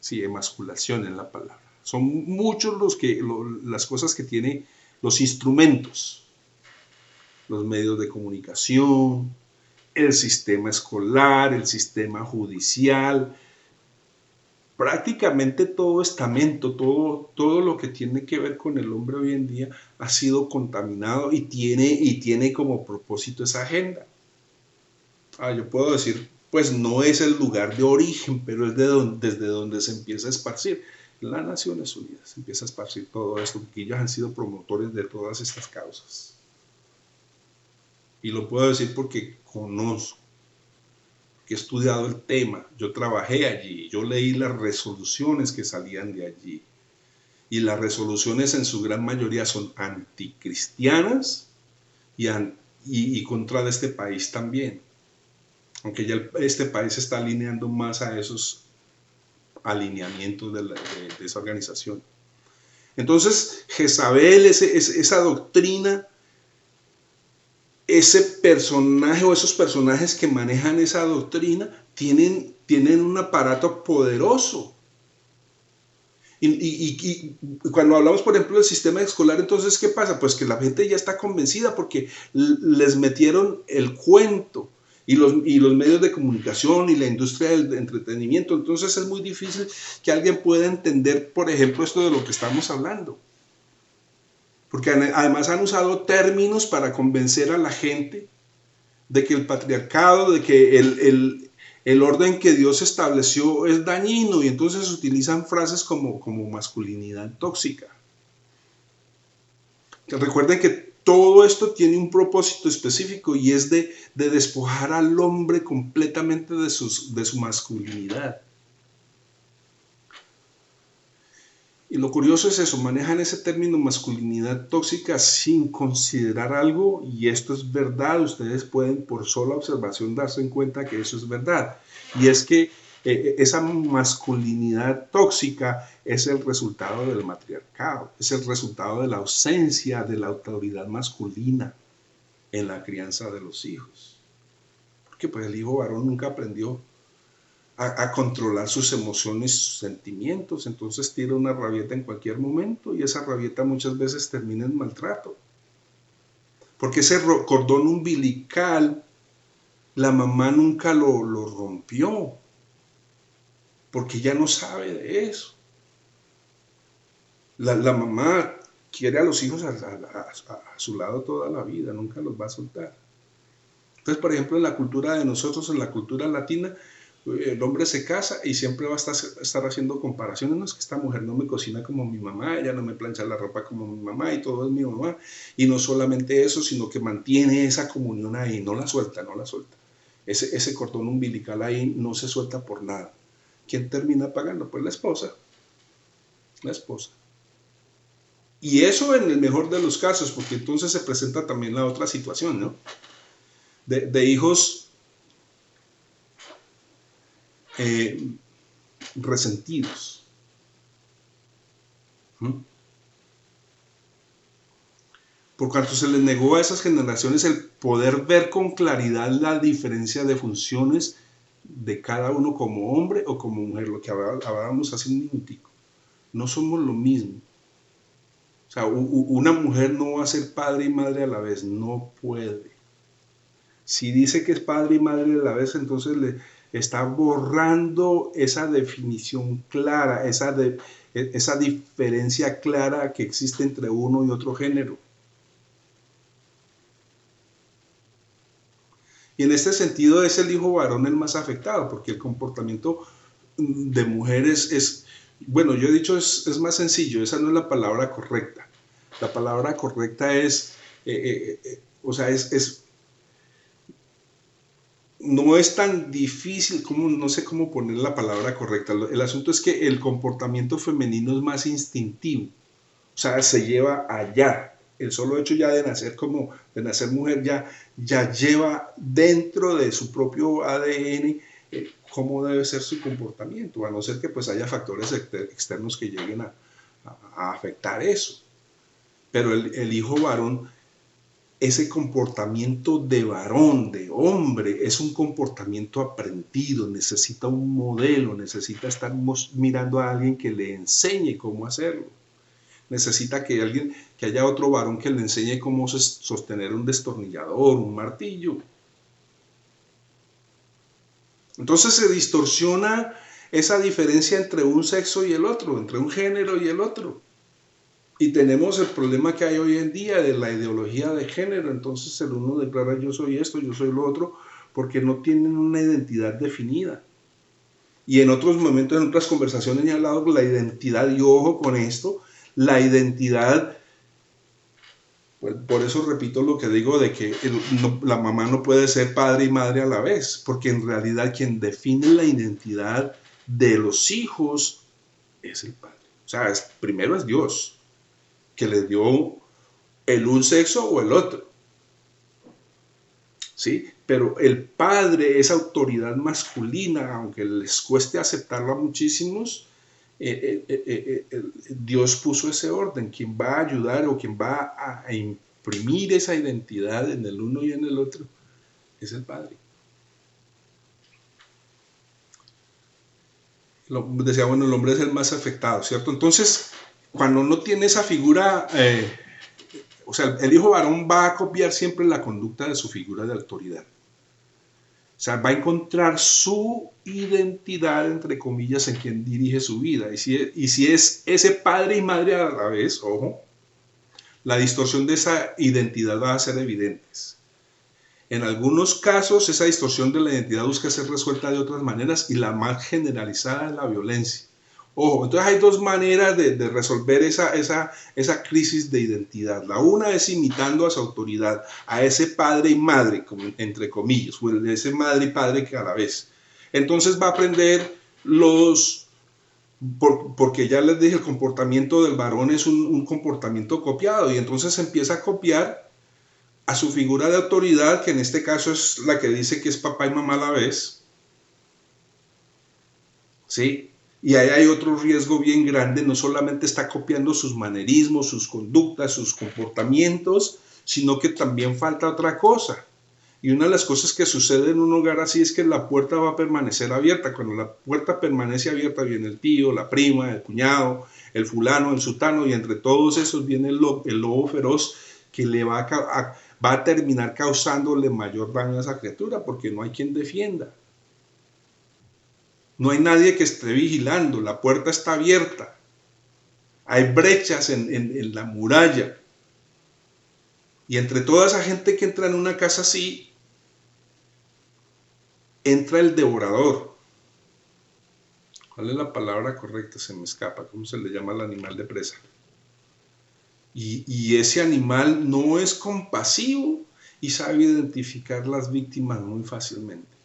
Sí, emasculación en la palabra. Son muchos las cosas que tiene, los instrumentos, los medios de comunicación, el sistema escolar, el sistema judicial, prácticamente todo estamento, todo lo que tiene que ver con el hombre hoy en día ha sido contaminado y tiene como propósito esa agenda. Yo puedo decir, pues no es el lugar de origen, pero es desde donde se empieza a esparcir. Las Naciones Unidas se empieza a esparcir todo esto, porque ellos han sido promotores de todas estas causas. Y lo puedo decir porque conozco, que he estudiado el tema, yo trabajé allí, yo leí las resoluciones que salían de allí. Y las resoluciones en su gran mayoría son anticristianas y contra de este país también. Aunque ya este país se está alineando más a esos alineamientos de esa organización. Entonces, Jezabel, esa doctrina, ese personaje o esos personajes que manejan esa doctrina tienen un aparato poderoso. Y cuando hablamos, por ejemplo, del sistema escolar, entonces, ¿qué pasa? Pues que la gente ya está convencida porque les metieron el cuento y los medios de comunicación y la industria del entretenimiento. Entonces es muy difícil que alguien pueda entender, por ejemplo, esto de lo que estamos hablando. Porque además han usado términos para convencer a la gente de que el patriarcado, de que el orden que Dios estableció es dañino, y entonces utilizan frases como masculinidad tóxica. Recuerden que todo esto tiene un propósito específico y es de despojar al hombre completamente de su masculinidad. Y lo curioso es eso, manejan ese término masculinidad tóxica sin considerar algo, y esto es verdad, ustedes pueden por sola observación darse en cuenta que eso es verdad, y es que esa masculinidad tóxica es el resultado del matriarcado, es el resultado de la ausencia de la autoridad masculina en la crianza de los hijos, porque pues el hijo varón nunca aprendió a controlar sus emociones y sus sentimientos, entonces tira una rabieta en cualquier momento y esa rabieta muchas veces termina en maltrato. Porque ese cordón umbilical, la mamá nunca lo rompió, porque ya no sabe de eso. La mamá quiere a los hijos a su lado toda la vida, nunca los va a soltar. Entonces, por ejemplo, en la cultura de nosotros, en la cultura latina, el hombre se casa y siempre va a estar haciendo comparaciones. No, es que esta mujer no me cocina como mi mamá, ella no me plancha la ropa como mi mamá y todo es mi mamá. Y no solamente eso, sino que mantiene esa comunión ahí, no la suelta, no la suelta. Ese cordón umbilical ahí no se suelta por nada. ¿Quién termina pagando? Pues la esposa. La esposa. Y eso en el mejor de los casos, porque entonces se presenta también la otra situación, ¿no? De hijos resentidos. por cuanto se les negó a esas generaciones el poder ver con claridad la diferencia de funciones de cada uno como hombre o como mujer, lo que hablábamos hace un minutico. No somos lo mismo. O sea, una mujer no va a ser padre y madre a la vez, no puede. Si dice que es padre y madre a la vez, entonces le está borrando esa definición clara, esa diferencia clara que existe entre uno y otro género. Y en este sentido es el hijo varón el más afectado, porque el comportamiento de mujeres es, bueno, yo he dicho es más sencillo, esa no es la palabra correcta. La palabra correcta es, o sea, no es tan difícil, como, no sé cómo poner la palabra correcta. El asunto es que el comportamiento femenino es más instintivo, o sea, se lleva allá. El solo hecho ya de nacer de nacer mujer ya lleva dentro de su propio ADN cómo debe ser su comportamiento, a no ser que pues haya factores externos que lleguen a afectar eso. Pero el hijo varón, ese comportamiento de varón, de hombre, es un comportamiento aprendido, necesita un modelo, necesita estar mirando a alguien que le enseñe cómo hacerlo. Necesita que haya otro varón que le enseñe cómo sostener un destornillador, un martillo. Entonces se distorsiona esa diferencia entre un sexo y el otro, entre un género y el otro. Y tenemos el problema que hay hoy en día de la ideología de género. Entonces el uno declara yo soy esto, yo soy lo otro, porque no tienen una identidad definida. Y en otros momentos, en otras conversaciones he hablado de la identidad, y ojo con esto, la identidad, pues por eso repito lo que digo de que la mamá no puede ser padre y madre a la vez, porque en realidad quien define la identidad de los hijos es el padre. O sea, primero es Dios, que les dio el un sexo o el otro. ¿Sí? Pero el padre, esa autoridad masculina, aunque les cueste aceptarlo a muchísimos, Dios puso ese orden. Quien va a ayudar o quien va a imprimir esa identidad en el uno y en el otro es el padre. Decía, bueno, el hombre es el más afectado, ¿cierto? Entonces, cuando no tiene esa figura, o sea, el hijo varón va a copiar siempre la conducta de su figura de autoridad. O sea, va a encontrar su identidad, entre comillas, en quien dirige su vida. Y si es ese padre y madre a la vez, ojo, la distorsión de esa identidad va a ser evidente. En algunos casos, esa distorsión de la identidad busca ser resuelta de otras maneras y la más generalizada es la violencia. Ojo, entonces hay dos maneras de resolver esa crisis de identidad. La una es imitando a su autoridad, a ese padre y madre, entre comillas, o ese madre y padre que a la vez. Entonces va a aprender porque ya les dije, el comportamiento del varón es un comportamiento copiado, y entonces empieza a copiar a su figura de autoridad, que en este caso es la que dice que es papá y mamá a la vez. ¿Sí? Y ahí hay otro riesgo bien grande, no solamente está copiando sus manerismos, sus conductas, sus comportamientos, sino que también falta otra cosa. Y una de las cosas que sucede en un hogar así es que la puerta va a permanecer abierta. Cuando la puerta permanece abierta, viene el tío, la prima, el cuñado, el fulano, el sutano, y entre todos esos viene el lobo feroz que le va a terminar causándole mayor daño a esa criatura, porque no hay quien defienda. No hay nadie que esté vigilando, la puerta está abierta. Hay brechas en la muralla. Y entre toda esa gente que entra en una casa así, entra el devorador. ¿Cuál es la palabra correcta? Se me escapa. ¿Cómo se le llama al animal de presa? Y ese animal no es compasivo y sabe identificar las víctimas muy fácilmente.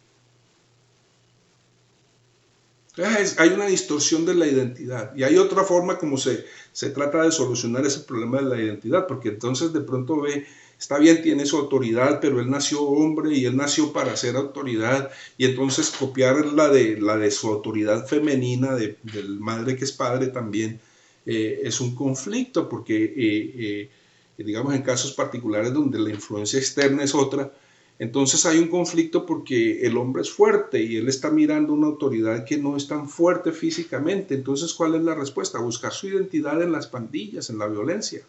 Hay una distorsión de la identidad, y hay otra forma como se trata de solucionar ese problema de la identidad, porque entonces de pronto ve, está bien, tiene su autoridad, pero él nació hombre y él nació para ser autoridad, y entonces copiar la de su autoridad femenina, del madre que es padre también, es un conflicto, porque digamos en casos particulares donde la influencia externa es otra, entonces hay un conflicto porque el hombre es fuerte y él está mirando una autoridad que no es tan fuerte físicamente. Entonces, ¿cuál es la respuesta? Buscar su identidad en las pandillas, en la violencia.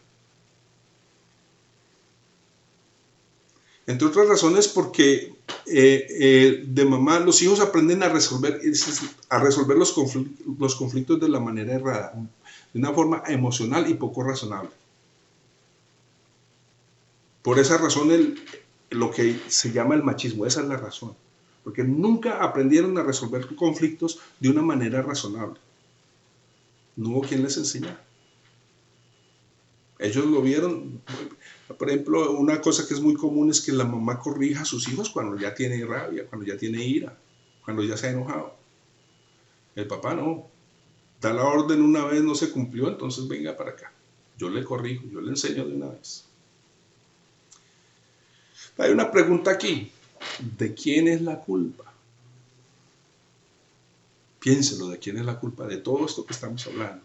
Entre otras razones porque de mamá los hijos aprenden a resolver los conflictos de la manera errada, de una forma emocional y poco razonable. Por esa razón lo que se llama el machismo, esa es la razón. Porque nunca aprendieron a resolver conflictos de una manera razonable. No hubo quien les enseñara. Ellos lo vieron. Por ejemplo, una cosa que es muy común es que la mamá corrija a sus hijos cuando ya tiene rabia, cuando ya tiene ira, cuando ya se ha enojado. El papá no. Da la orden una vez, no se cumplió, entonces venga para acá. Yo le corrijo, yo le enseño de una vez. Hay una pregunta aquí. ¿De quién es la culpa? Piénselo, ¿de quién es la culpa? De todo esto que estamos hablando,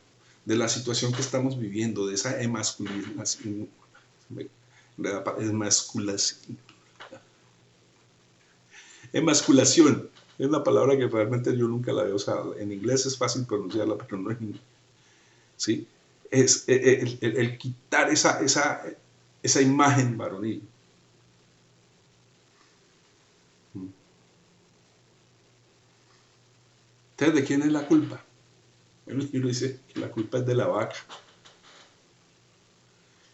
de la situación que estamos viviendo, de esa emasculación, es una palabra que realmente yo nunca la había usado. En inglés es fácil pronunciarla, pero no en inglés. ¿Sí? Es el quitar esa imagen varonil. Entonces, ¿de quién es la culpa? Bueno, uno dice que la culpa es de la vaca.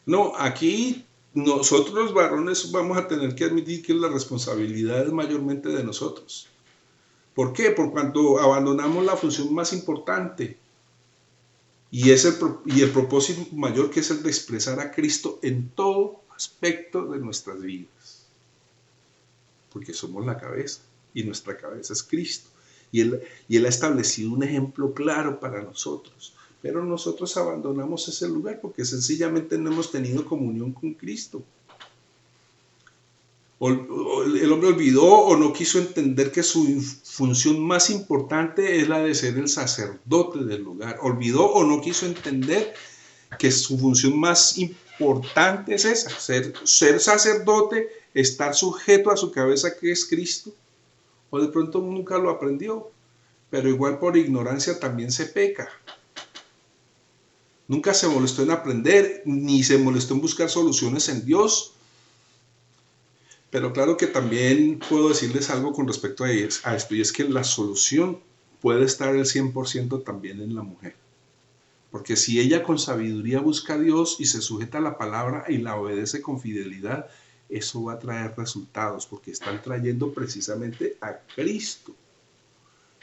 No, aquí nosotros los varones vamos a tener que admitir que la responsabilidad es mayormente de nosotros. ¿Por qué? Por cuanto abandonamos la función más importante y el propósito mayor, que es el de expresar a Cristo en todo aspecto de nuestras vidas. Porque somos la cabeza y nuestra cabeza es Cristo. Y él ha establecido un ejemplo claro para nosotros. Pero nosotros abandonamos ese lugar porque sencillamente no hemos tenido comunión con Cristo. El hombre olvidó o no quiso entender que su función más importante es la de ser el sacerdote del lugar. Olvidó o no quiso entender que su función más importante es esa, ser sacerdote, estar sujeto a su cabeza, que es Cristo. O de pronto nunca lo aprendió, pero igual por ignorancia también se peca. Nunca se molestó en aprender, ni se molestó en buscar soluciones en Dios. Pero claro que también puedo decirles algo con respecto a esto, y es que la solución puede estar el 100% también en la mujer. Porque si ella con sabiduría busca a Dios y se sujeta a la palabra y la obedece con fidelidad, eso va a traer resultados, porque están trayendo precisamente a Cristo.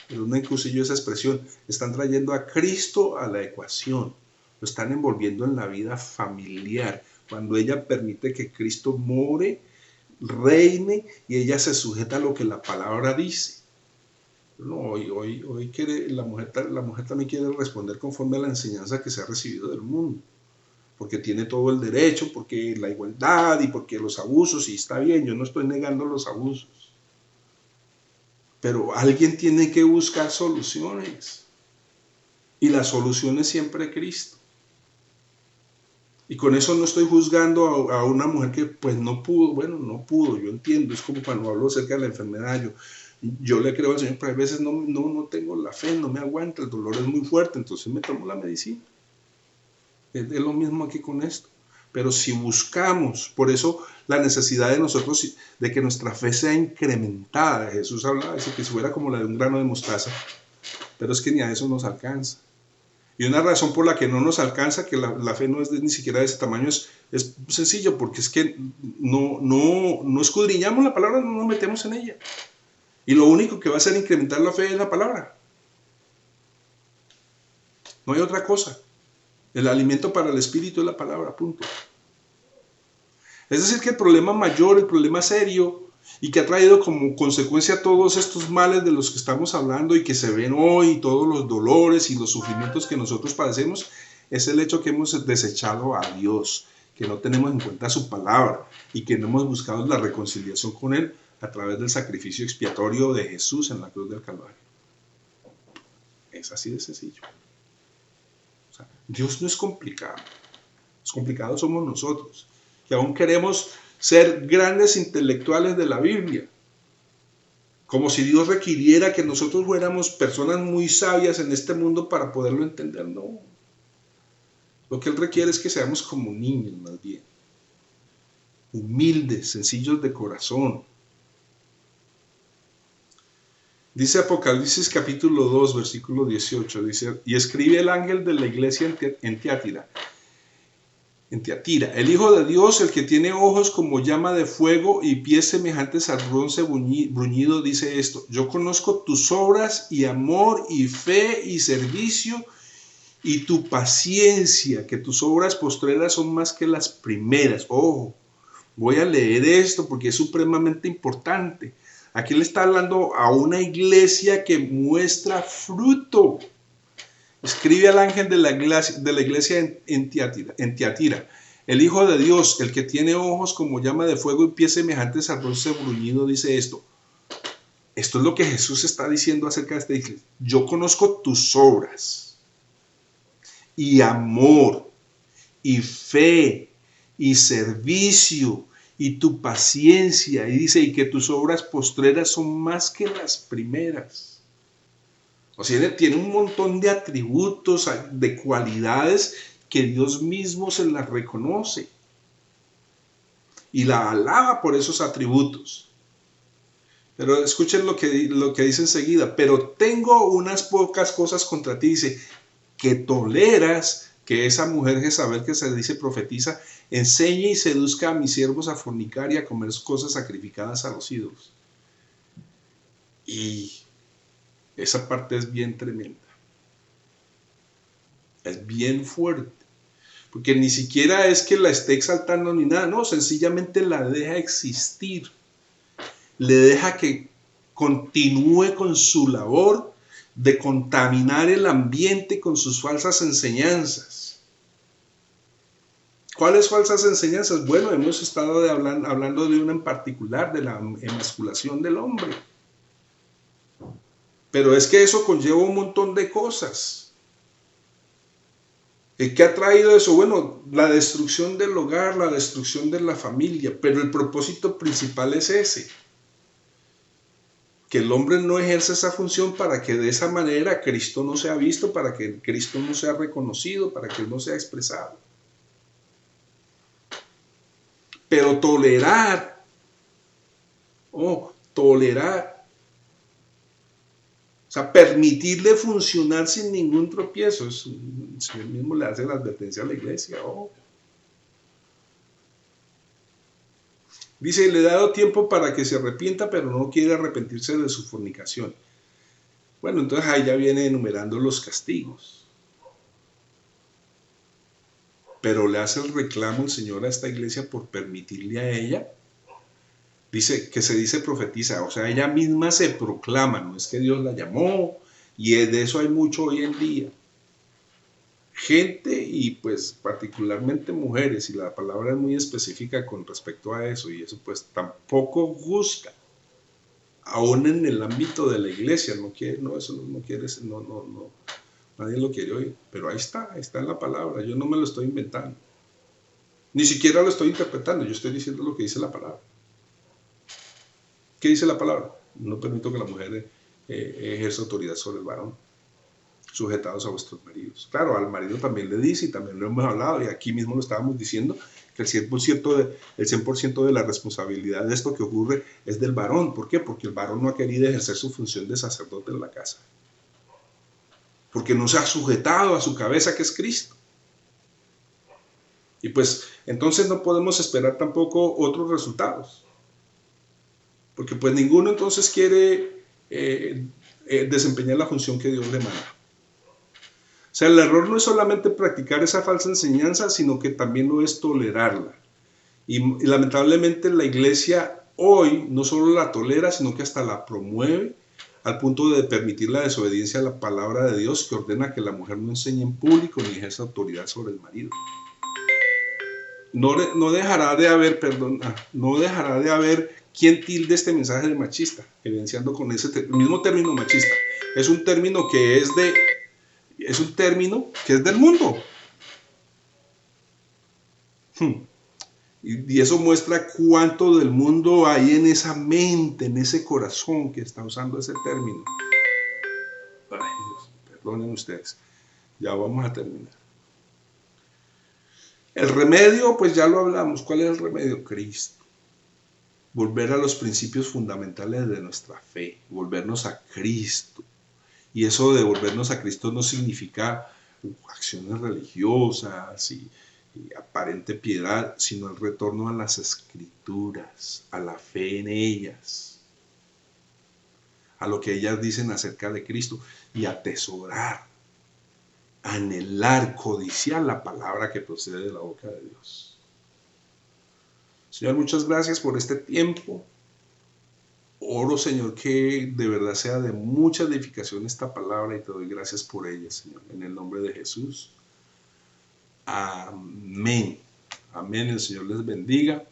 Pero no incluye yo esa expresión, están trayendo a Cristo a la ecuación, lo están envolviendo en la vida familiar. Cuando ella permite que Cristo more, reine, y ella se sujeta a lo que la palabra dice. No, hoy quiere, la mujer también quiere responder conforme a la enseñanza que se ha recibido del mundo, porque tiene todo el derecho, porque la igualdad y porque los abusos, y está bien, yo no estoy negando los abusos, pero alguien tiene que buscar soluciones, y la solución es siempre Cristo. Y con eso no estoy juzgando a una mujer que pues no pudo, bueno, no pudo, yo entiendo, es como cuando hablo acerca de la enfermedad, yo le creo al Señor, pero a veces no tengo la fe, no me aguanta, el dolor es muy fuerte, entonces me tomo la medicina. Es lo mismo aquí con esto. Pero si buscamos, por eso la necesidad de nosotros, de que nuestra fe sea incrementada. Jesús hablaba de eso, que fuera como la de un grano de mostaza, pero es que ni a eso nos alcanza. Y una razón por la que no nos alcanza, que la fe no es ni siquiera de ese tamaño, es sencillo, porque es que no escudriñamos la palabra, no nos metemos en ella. Y lo único que va a hacer incrementar la fe es la palabra. No hay otra cosa. El alimento para el espíritu es la palabra, punto. Es decir, que el problema mayor, el problema serio, y que ha traído como consecuencia todos estos males de los que estamos hablando y que se ven hoy, todos los dolores y los sufrimientos que nosotros padecemos, es el hecho que hemos desechado a Dios, que no tenemos en cuenta su palabra y que no hemos buscado la reconciliación con Él a través del sacrificio expiatorio de Jesús en la cruz del Calvario. Es así de sencillo. O sea, Dios no es complicado. Los complicados somos nosotros. que aún queremos ser grandes intelectuales de la Biblia, como si Dios requiriera que nosotros fuéramos personas muy sabias en este mundo para poderlo entender. No, lo que Él requiere es que seamos como niños más bien, humildes, sencillos de corazón. Dice Apocalipsis capítulo 2, versículo 18, dice, y escribe el ángel de la iglesia en Tiatira, el Hijo de Dios, el que tiene ojos como llama de fuego y pies semejantes al bronce bruñido, dice esto: yo conozco tus obras y amor y fe y servicio y tu paciencia, que tus obras postreras son más que las primeras. Ojo, voy a leer esto porque es supremamente importante. Aquí le está hablando a una iglesia que muestra fruto. Escribe al ángel de la iglesia en Tiatira, el Hijo de Dios, el que tiene ojos como llama de fuego y pies semejantes al bronce bruñido, dice esto. Esto es lo que Jesús está diciendo acerca de esta iglesia. Yo conozco tus obras y amor y fe y servicio y tu paciencia, y dice, y que tus obras postreras son más que las primeras. O sea, tiene un montón de atributos, de cualidades que Dios mismo se las reconoce y la alaba por esos atributos. Pero escuchen lo que dice enseguida: pero tengo unas pocas cosas contra ti, dice, que toleras que esa mujer Jezabel, que se dice profetiza, enseñe y seduzca a mis siervos a fornicar y a comer cosas sacrificadas a los ídolos. Y esa parte es bien tremenda, es bien fuerte, porque ni siquiera es que la esté exaltando ni nada, no, sencillamente la deja existir, le deja que continúe con su labor de contaminar el ambiente con sus falsas enseñanzas. ¿Cuáles falsas enseñanzas? Bueno, hemos estado hablando de una en particular, de la emasculación del hombre. Pero es que eso conlleva un montón de cosas. ¿Qué ha traído eso? Bueno, la destrucción del hogar, la destrucción de la familia, pero el propósito principal es ese: que el hombre no ejerce esa función para que de esa manera Cristo no sea visto, para que Cristo no sea reconocido, para que Él no sea expresado. Pero tolerar, o sea, permitirle funcionar sin ningún tropiezo, el Señor mismo le hace la advertencia a la iglesia. Dice, le he dado tiempo para que se arrepienta, pero no quiere arrepentirse de su fornicación. Bueno, entonces ahí ya viene enumerando los castigos. Pero le hace el reclamo el Señor a esta iglesia por permitirle a ella. Dice que se dice profetiza, o sea, ella misma se proclama, no es que Dios la llamó, y de eso hay mucho hoy en día. Gente, y pues particularmente mujeres, y la palabra es muy específica con respecto a eso, y eso pues tampoco gusta, aún en el ámbito de la iglesia, nadie lo quiere oír, pero ahí está en la palabra, yo no me lo estoy inventando, ni siquiera lo estoy interpretando, yo estoy diciendo lo que dice la palabra. ¿Qué dice la palabra? No permito que la mujer ejerza autoridad sobre el varón, sujetados a vuestros maridos. Claro, al marido también le dice, y también lo hemos hablado, y aquí mismo lo estábamos diciendo, que el 100% de la responsabilidad de esto que ocurre es del varón. ¿Por qué? Porque el varón no ha querido ejercer su función de sacerdote en la casa. Porque no se ha sujetado a su cabeza, que es Cristo. Y pues entonces no podemos esperar tampoco otros resultados. Porque pues ninguno entonces quiere desempeñar la función que Dios le manda. O sea, el error no es solamente practicar esa falsa enseñanza, sino que también lo es tolerarla. Y lamentablemente la iglesia hoy no solo la tolera, sino que hasta la promueve al punto de permitir la desobediencia a la palabra de Dios, que ordena que la mujer no enseñe en público ni ejerza autoridad sobre el marido. No dejará de haber quien tilde este mensaje de machista, evidenciando con el mismo término machista. Es un término que es del mundo. Y eso muestra cuánto del mundo hay en esa mente, en ese corazón que está usando ese término. Ay, Dios, perdonen ustedes. Ya vamos a terminar. El remedio, pues ya lo hablamos. ¿Cuál es el remedio? Cristo. Volver a los principios fundamentales de nuestra fe. Volvernos a Cristo. Y eso de volvernos a Cristo no significa acciones religiosas y aparente piedad, sino el retorno a las Escrituras, a la fe en ellas, a lo que ellas dicen acerca de Cristo, y atesorar, anhelar, codiciar la palabra que procede de la boca de Dios. Señor, muchas gracias por este tiempo. Oro, Señor, que de verdad sea de mucha edificación esta palabra, y te doy gracias por ella, Señor, en el nombre de Jesús. Amén. Amén. El Señor les bendiga.